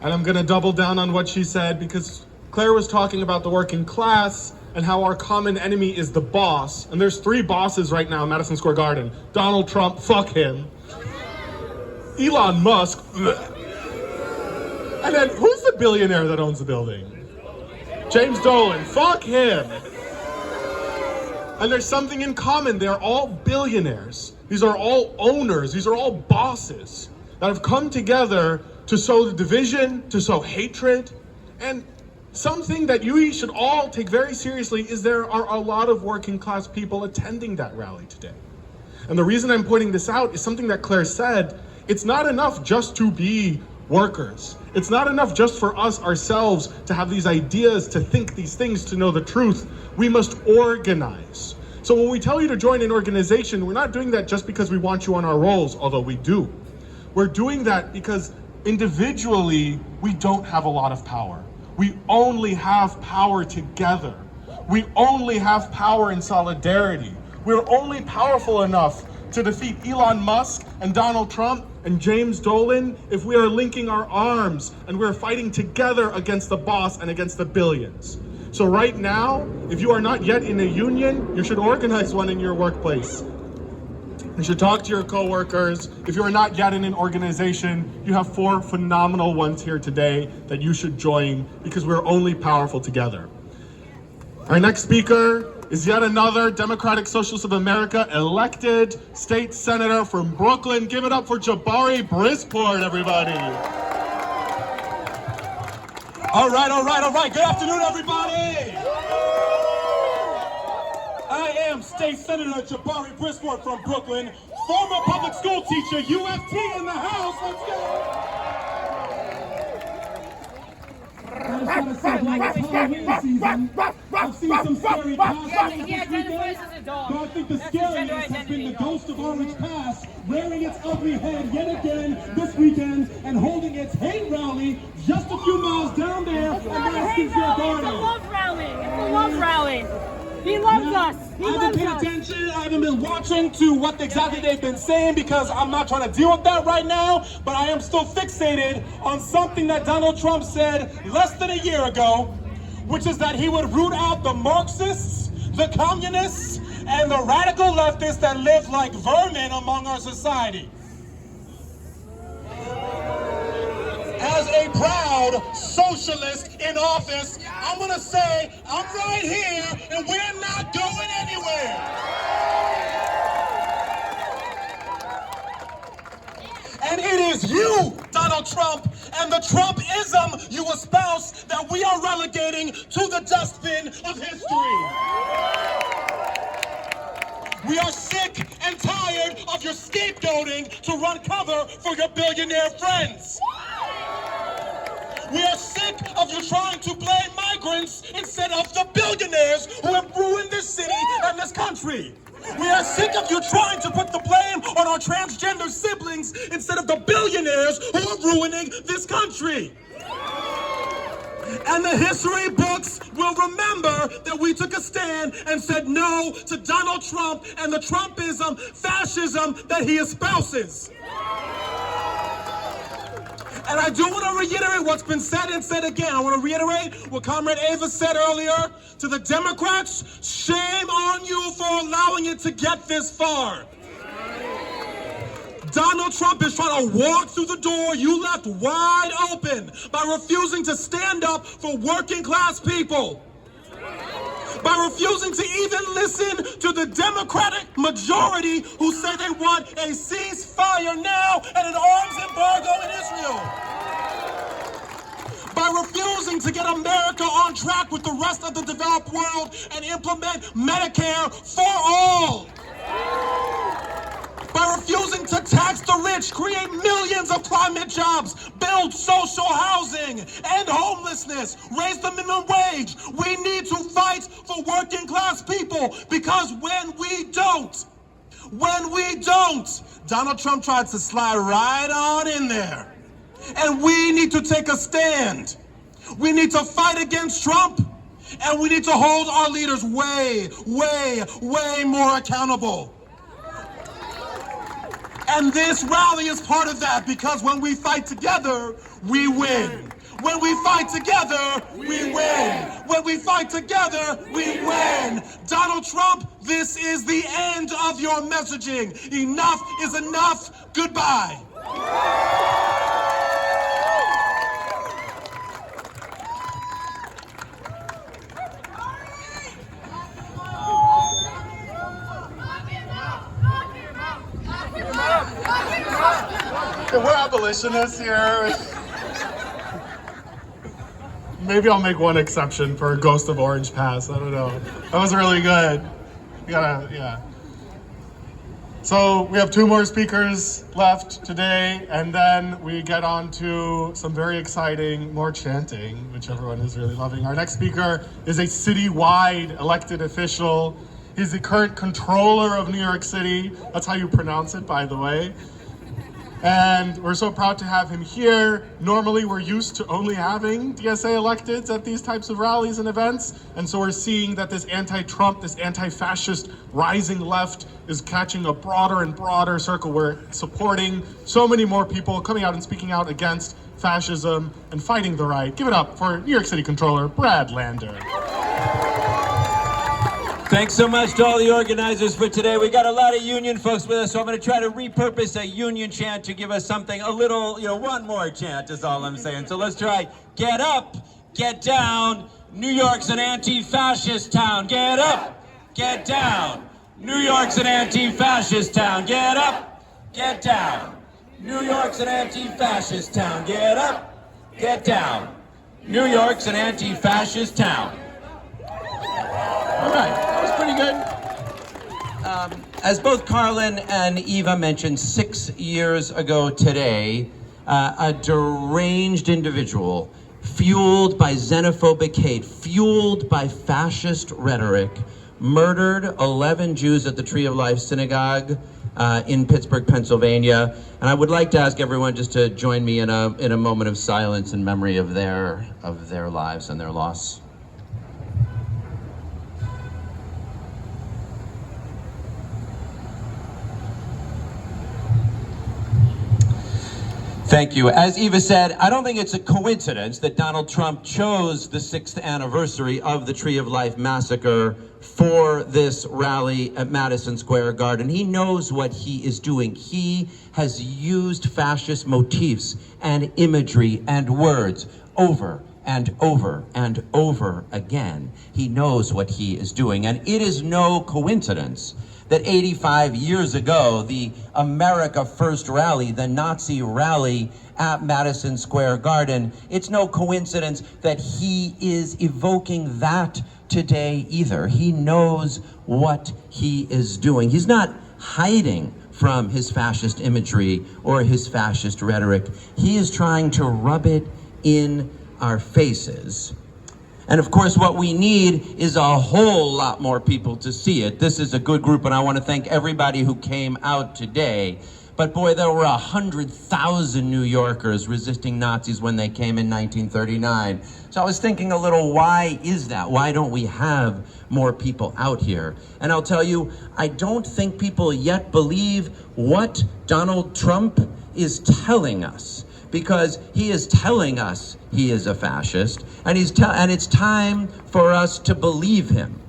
And I'm gonna double down on what she said because Claire was talking about the working class and how our common enemy is the boss. And there's 3 bosses right now in Madison Square Garden. Donald Trump, fuck him. Elon Musk, and then who's the billionaire that owns the building? James Dolan, fuck him. And there's something in common, they're all billionaires. These are all owners, these are all bosses that have come together to sow the division, to sow hatred. And something that you should all take very seriously is there are a lot of working class people attending that rally today. And the reason I'm pointing this out is something that Claire said. It's not enough just to be workers. It's not enough just for us ourselves to have these ideas, to think these things, to know the truth. We must organize. So when we tell you to join an organization, we're not doing that just because we want you on our rolls, although we do. We're doing that because individually, we don't have a lot of power. We only have power together. We only have power in solidarity. We're only powerful enough to defeat Elon Musk and Donald Trump and James Dolan if we are linking our arms and we're fighting together against the boss and against the billions. So right now, if you are not yet in a union, you should organize one in your workplace. You should talk to your coworkers. If you are not yet in an organization, you have 4 phenomenal ones here today that you should join because we're only powerful together. Our next speaker is yet another Democratic Socialist of America elected state senator from Brooklyn. Give it up for Jabari Brisport, everybody. All right. Good afternoon, everybody. I am State Senator Jabari Brisport from Brooklyn, former public school teacher, UFT in the house. Let's go. I just want to say, like, it's Halloween season. I've seen some scary costumes this weekend, but I think the scariest has been the ghost of Orange Pass rearing its ugly head yet again this weekend and holding its hate rally just a few miles down there in Madison Square Garden. It's a love rally. It's a love rally. He loves us. He loves us. I haven't paid attention. I haven't been watching to what exactly they've been saying because I'm not trying to deal with that right now, but I am still fixated on something that Donald Trump said less than a year ago, which is that he would root out the Marxists, the communists, and the radical leftists that live like vermin among our society. As a proud socialist in office, I'm gonna say I'm right here and we're not going anywhere. And it is you, Donald Trump, and the Trumpism you espouse that we are relegating to the dustbin of history. We are sick and tired of your scapegoating to run cover for your billionaire friends. We are sick of you trying to blame migrants instead of the billionaires who have ruined this city and this country. We are sick of you trying to put the blame on our transgender siblings instead of the billionaires who are ruining this country. And the history books will remember that we took a stand and said no to Donald Trump and the Trumpism, fascism that he espouses. And I do want to reiterate what's been said and said again. I want to reiterate what Comrade Ava said earlier. To the Democrats, shame on you for allowing it to get this far. Donald Trump is trying to walk through the door you left wide open by refusing to stand up for working class people. By refusing to even listen to the Democratic majority who say they want a ceasefire now and an arms embargo in Israel. By refusing to get America on track with the rest of the developed world and implement Medicare for all. By refusing to tax the rich, create millions of climate jobs, build social housing, end homelessness, raise the minimum wage. We need to fight for working class people because when we don't, Donald Trump tried to slide right on in there. And we need to take a stand. We need to fight against Trump, and we need to hold our leaders way, way, way more accountable. And this rally is part of that, because when we fight together, we win. When we fight together, we win. When we fight together, we win. Donald Trump, this is the end of your messaging. Enough is enough. Goodbye. We're abolitionists here. Maybe I'll make one exception for Ghost of Orange Pass. I don't know. That was really good. Yeah. So we have 2 more speakers left today, and then we get on to some very exciting, more chanting, which everyone is really loving. Our next speaker is a citywide elected official. He's the current controller of New York City. That's how you pronounce it, by the way. And we're so proud to have him here. Normally, we're used to only having DSA electeds at these types of rallies and events. And so we're seeing that this anti-Trump, this anti-fascist rising left is catching a broader and broader circle. We're supporting so many more people coming out and speaking out against fascism and fighting the right. Give it up for New York City Controller Brad Lander. Thanks so much to all the organizers for today. We got a lot of union folks with us, so I'm going to try to repurpose a union chant to give us something a little, one more chant is all I'm saying. So let's try, get up, get down, New York's an anti-fascist town. Get up, get down, New York's an anti-fascist town. Get up, get down, New York's an anti-fascist town. Get up, get down, New York's an anti-fascist town. All right, that was pretty good. As both Carlin and Eva mentioned, 6 years ago today, a deranged individual, fueled by xenophobic hate, fueled by fascist rhetoric, murdered 11 Jews at the Tree of Life Synagogue in Pittsburgh, Pennsylvania. And I would like to ask everyone just to join me in a moment of silence in memory of their lives and their loss. Thank you. As Eva said, I don't think it's a coincidence that Donald Trump chose the 6th anniversary of the Tree of Life massacre for this rally at Madison Square Garden. He knows what he is doing. He has used fascist motifs and imagery and words over and over and over again. He knows what he is doing. And it is no coincidence that 85 years ago, the America First rally, the Nazi rally at Madison Square Garden, it's no coincidence that he is evoking that today either. He knows what he is doing. He's not hiding from his fascist imagery or his fascist rhetoric. He is trying to rub it in our faces. And of course, what we need is a whole lot more people to see it. This is a good group, and I want to thank everybody who came out today. But boy, there were 100,000 New Yorkers resisting Nazis when they came in 1939. So I was thinking a little, why is that? Why don't we have more people out here? And I'll tell you, I don't think people yet believe what Donald Trump is telling us, because he is telling us he is a fascist, and it's time for us to believe him.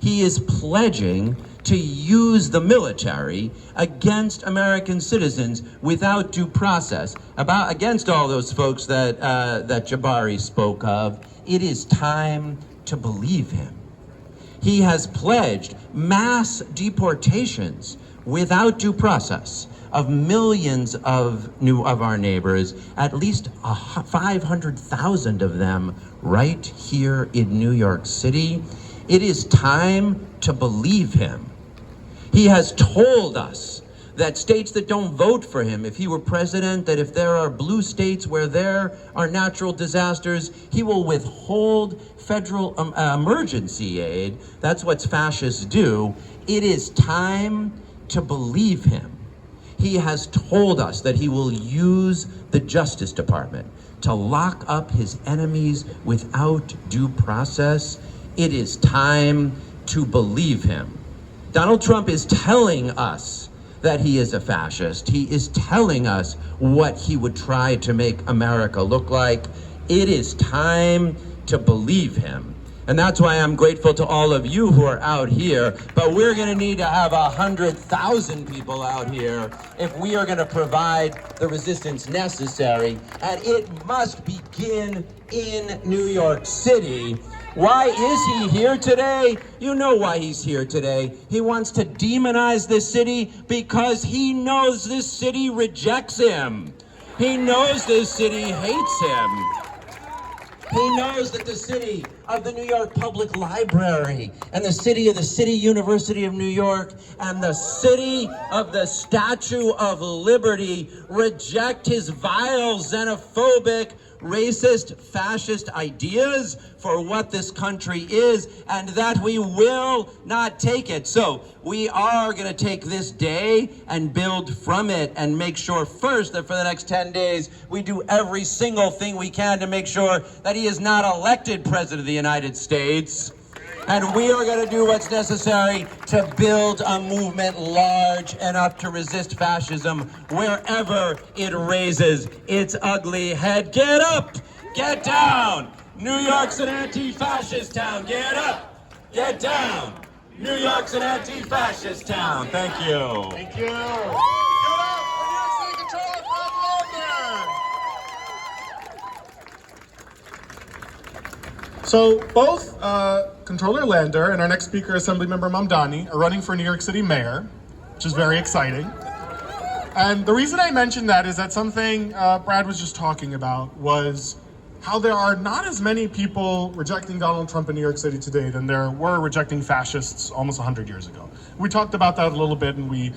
He is pledging to use the military against American citizens without due process, against all those folks that Jabari spoke of. It is time to believe him. He has pledged mass deportations without due process of millions of our neighbors, at least 500,000 of them right here in New York City. It is time to believe him. He has told us that states that don't vote for him, if he were president, that if there are blue states where there are natural disasters, he will withhold federal emergency aid. That's what fascists do. It is time to believe him. He has told us that he will use the Justice Department to lock up his enemies without due process. It is time to believe him. Donald Trump is telling us that he is a fascist. He is telling us what he would try to make America look like. It is time to believe him. And that's why I'm grateful to all of you who are out here, but we're gonna need to have 100,000 people out here if we are gonna provide the resistance necessary, and it must begin in New York City. Why is he here today? You know why he's here today. He wants to demonize this city because he knows this city rejects him. He knows this city hates him. He knows that the city of the New York Public Library and the city of the City University of New York and the city of the Statue of Liberty reject his vile, xenophobic, racist, fascist ideas for what this country is, and that we will not take it. So we are going to take this day and build from it and make sure first that for the next 10 days we do every single thing we can to make sure that he is not elected president of the United States. And we are going to do what's necessary to build a movement large enough to resist fascism wherever it raises its ugly head. Get up! Get down! New York's an anti-fascist town. Get up! Get down! New York's an anti-fascist town. Thank you. Thank you. Give it up for New York City Controller Fred Lander. So both Controller Lander and our next speaker, Assemblymember Mamdani, are running for New York City Mayor, which is very exciting. And the reason I mentioned that is that something Brad was just talking about was how there are not as many people rejecting Donald Trump in New York City today than there were rejecting fascists almost 100 years ago. We talked about that a little bit and we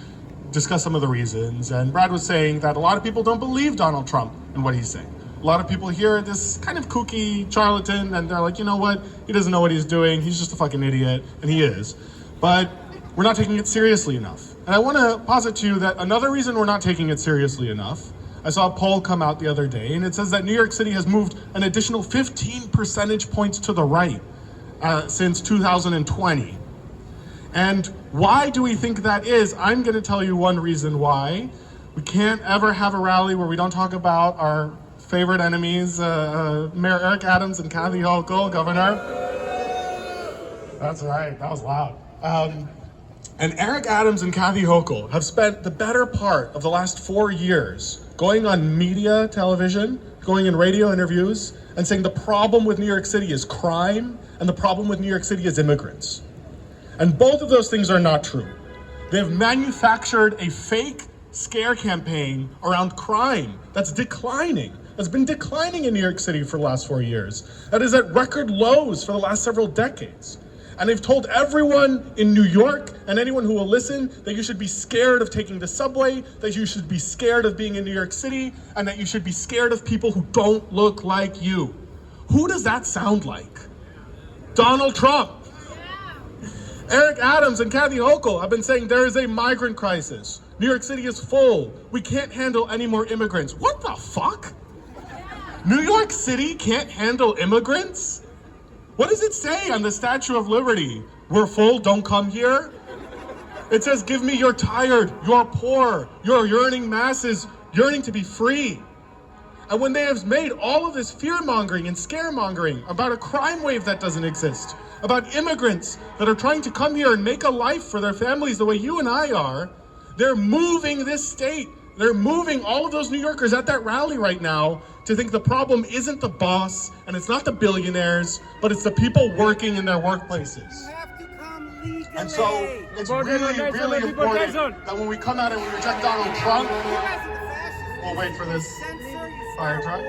discussed some of the reasons. And Brad was saying that a lot of people don't believe Donald Trump and what he's saying. A lot of people hear this kind of kooky charlatan and they're like, you know what? He doesn't know what he's doing. He's just a fucking idiot. And he is. But we're not taking it seriously enough. And I want to posit to you that another reason we're not taking it seriously enough, I saw a poll come out the other day and it says that New York City has moved an additional 15 percentage points to the right since 2020. And why do we think that is? I'm going to tell you one reason why. We can't ever have a rally where we don't talk about our favorite enemies, Mayor Eric Adams and Kathy Hochul, Governor. That's right, that was loud. And Eric Adams and Kathy Hochul have spent the better part of the last 4 years going on media, television, going in radio interviews, and saying the problem with New York City is crime, and the problem with New York City is immigrants. And both of those things are not true. They have manufactured a fake scare campaign around crime that's declining. That's been declining in New York City for the last 4 years. That is at record lows for the last several decades. And they've told everyone in New York and anyone who will listen that you should be scared of taking the subway, that you should be scared of being in New York City, and that you should be scared of people who don't look like you. Who does that sound like? Donald Trump. Eric Adams and Kathy Hochul have been saying there is a migrant crisis. New York City is full. We can't handle any more immigrants. What the fuck? New York City can't handle immigrants? What does it say on the Statue of Liberty? We're full, don't come here? It says, give me you're tired, you're poor, you're yearning masses, yearning to be free. And when they have made all of this fear-mongering and scaremongering about a crime wave that doesn't exist, about immigrants that are trying to come here and make a life for their families the way you and I are, they're moving this state. They're moving all of those New Yorkers at that rally right now to think the problem isn't the boss and it's not the billionaires, but it's the people working in their workplaces. And so it's really important that when we come out and we reject Donald Trump, we'll wait for this fire truck.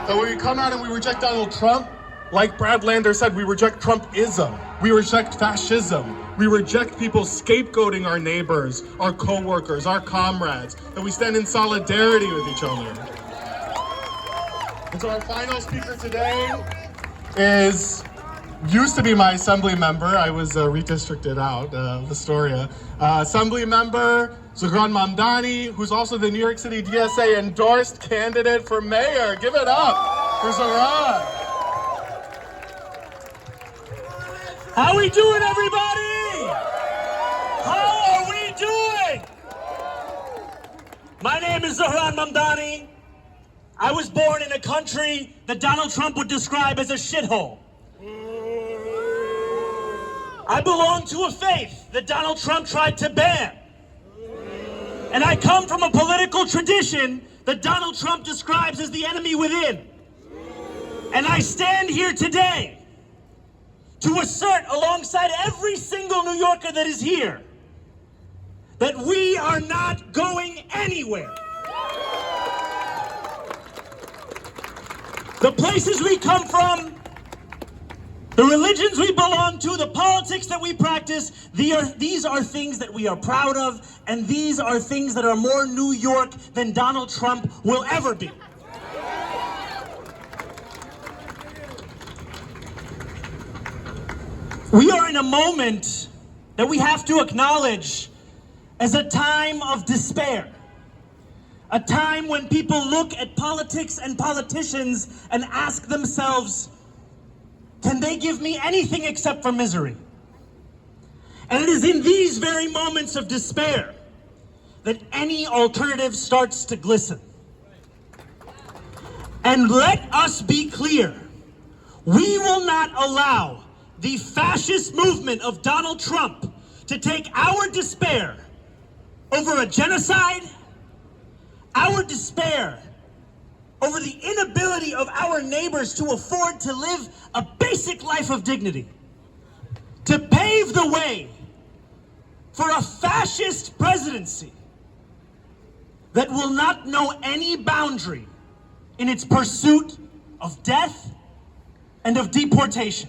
That when we come out and we reject Donald Trump, like Brad Lander said, we reject Trumpism. We reject fascism. We reject people scapegoating our neighbors, our co-workers, our comrades, that we stand in solidarity with each other. And so our final speaker today used to be my assembly member. I was redistricted out of Astoria. Assembly member Zohran Mamdani, who's also the New York City DSA endorsed candidate for mayor. Give it up for Zohran. How we doing, everybody? How are we doing? My name is Zohran Mamdani. I was born in a country that Donald Trump would describe as a shithole. I belong to a faith that Donald Trump tried to ban. And I come from a political tradition that Donald Trump describes as the enemy within. And I stand here today to assert alongside every single New Yorker that is here that we are not going anywhere. The places we come from, the religions we belong to, the politics that we practice, these are things that we are proud of, and these are things that are more New York than Donald Trump will ever be. We are in a moment that we have to acknowledge as a time of despair. A time when people look at politics and politicians and ask themselves, can they give me anything except for misery? And it is in these very moments of despair that any alternative starts to glisten. And let us be clear, we will not allow the fascist movement of Donald Trump to take our despair over a genocide, our despair over the inability of our neighbors to afford to live a basic life of dignity, to pave the way for a fascist presidency that will not know any boundary in its pursuit of death and of deportation.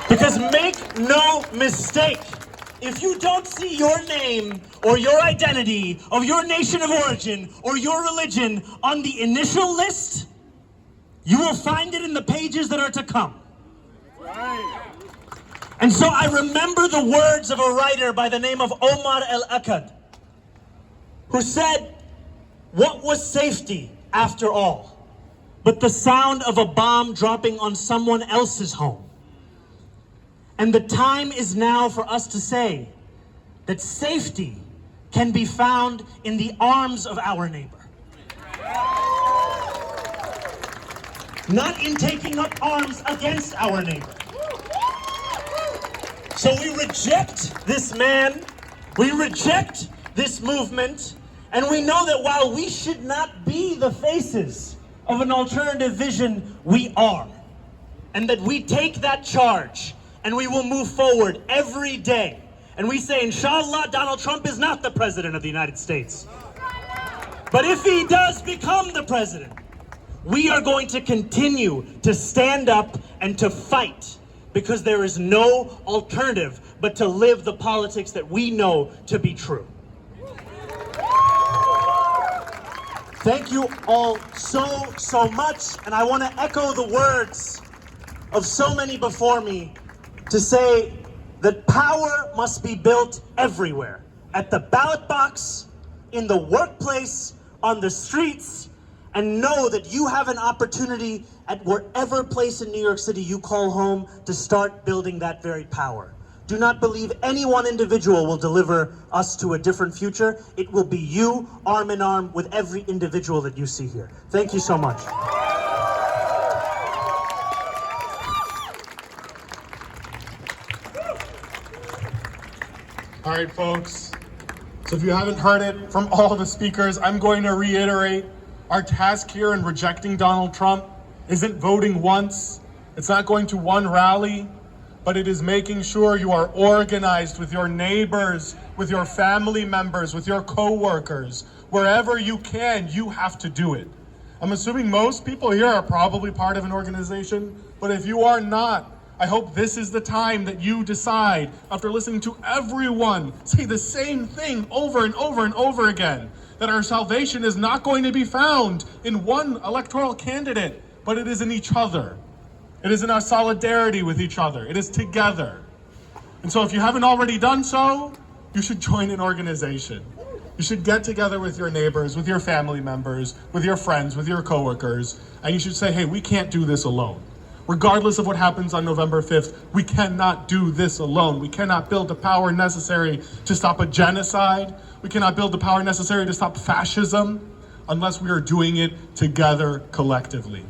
Because make no mistake, if you don't see your name or your identity of your nation of origin or your religion on the initial list, you will find it in the pages that are to come. And so I remember the words of a writer by the name of Omar El-Akkad, who said, "What was safety after all, but the sound of a bomb dropping on someone else's home?" And the time is now for us to say that safety can be found in the arms of our neighbor. not in taking up arms against our neighbor. So we reject this man, we reject this movement, and we know that while we should not be the faces of an alternative vision, we are. And that we take that charge and we will move forward every day. And we say, inshallah, Donald Trump is not the president of the United States. But if he does become the president, we are going to continue to stand up and to fight, because there is no alternative but to live the politics that we know to be true. Thank you all so much, and I want to echo the words of so many before me to say that power must be built everywhere, at the ballot box, in the workplace, on the streets, and know that you have an opportunity at wherever place in New York City you call home to start building that very power. Do not believe any one individual will deliver us to a different future. It will be you, arm in arm with every individual that you see here. Thank you so much. All right, folks. So if you haven't heard it from all the speakers, I'm going to reiterate our task here in rejecting Donald Trump isn't voting once. It's not going to one rally, but it is making sure you are organized with your neighbors, with your family members, with your co-workers. Wherever you can, you have to do it. I'm assuming most people here are probably part of an organization, but if you are not, I hope this is the time that you decide, after listening to everyone say the same thing over and over and over again, that our salvation is not going to be found in one electoral candidate, but it is in each other. It is in our solidarity with each other. It is together. And so if you haven't already done so, you should join an organization. You should get together with your neighbors, with your family members, with your friends, with your coworkers, and you should say, hey, we can't do this alone. Regardless of what happens on November 5th, we cannot do this alone. We cannot build the power necessary to stop a genocide. We cannot build the power necessary to stop fascism unless we are doing it together collectively.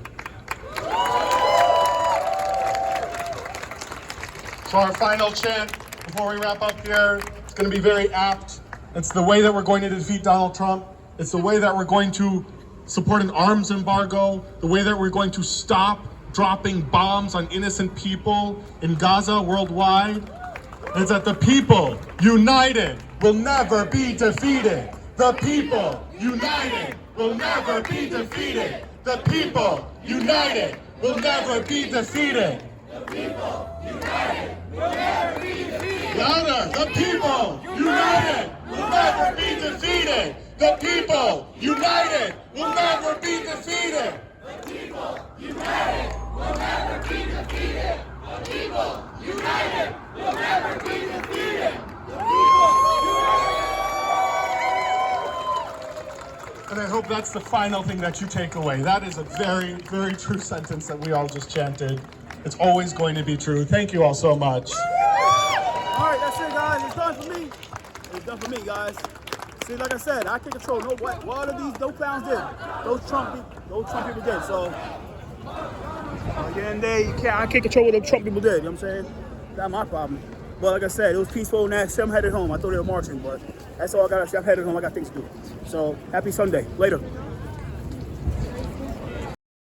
So our final chant before we wrap up here, it's going to be very apt. It's the way that we're going to defeat Donald Trump. It's the way that we're going to support an arms embargo, the way that we're going to stop dropping bombs on innocent people in Gaza worldwide. It's that the people united will never be defeated. The people united will never be defeated. The people united will never be defeated. The people united will never be defeated. Louder! The people united will never be defeated. The people united will never be defeated. The people united will never be defeated. The people united will never be defeated. The people united. And I hope that's the final thing that you take away. That is a very, very true sentence that we all just chanted. It's always going to be true. Thank you all so much. All right, that's it, guys. It's done for me. It's done for me, guys. See, like I said, I can't control what are these no clowns did. Those Trump people did. So at the end of the day, I can't control what the Trump people did. You know what I'm saying? That's my problem. But like I said, it was peaceful and that. I'm headed home. I thought they were marching, but that's all I got to say. I'm headed home. I got things to do. So happy Sunday. Later.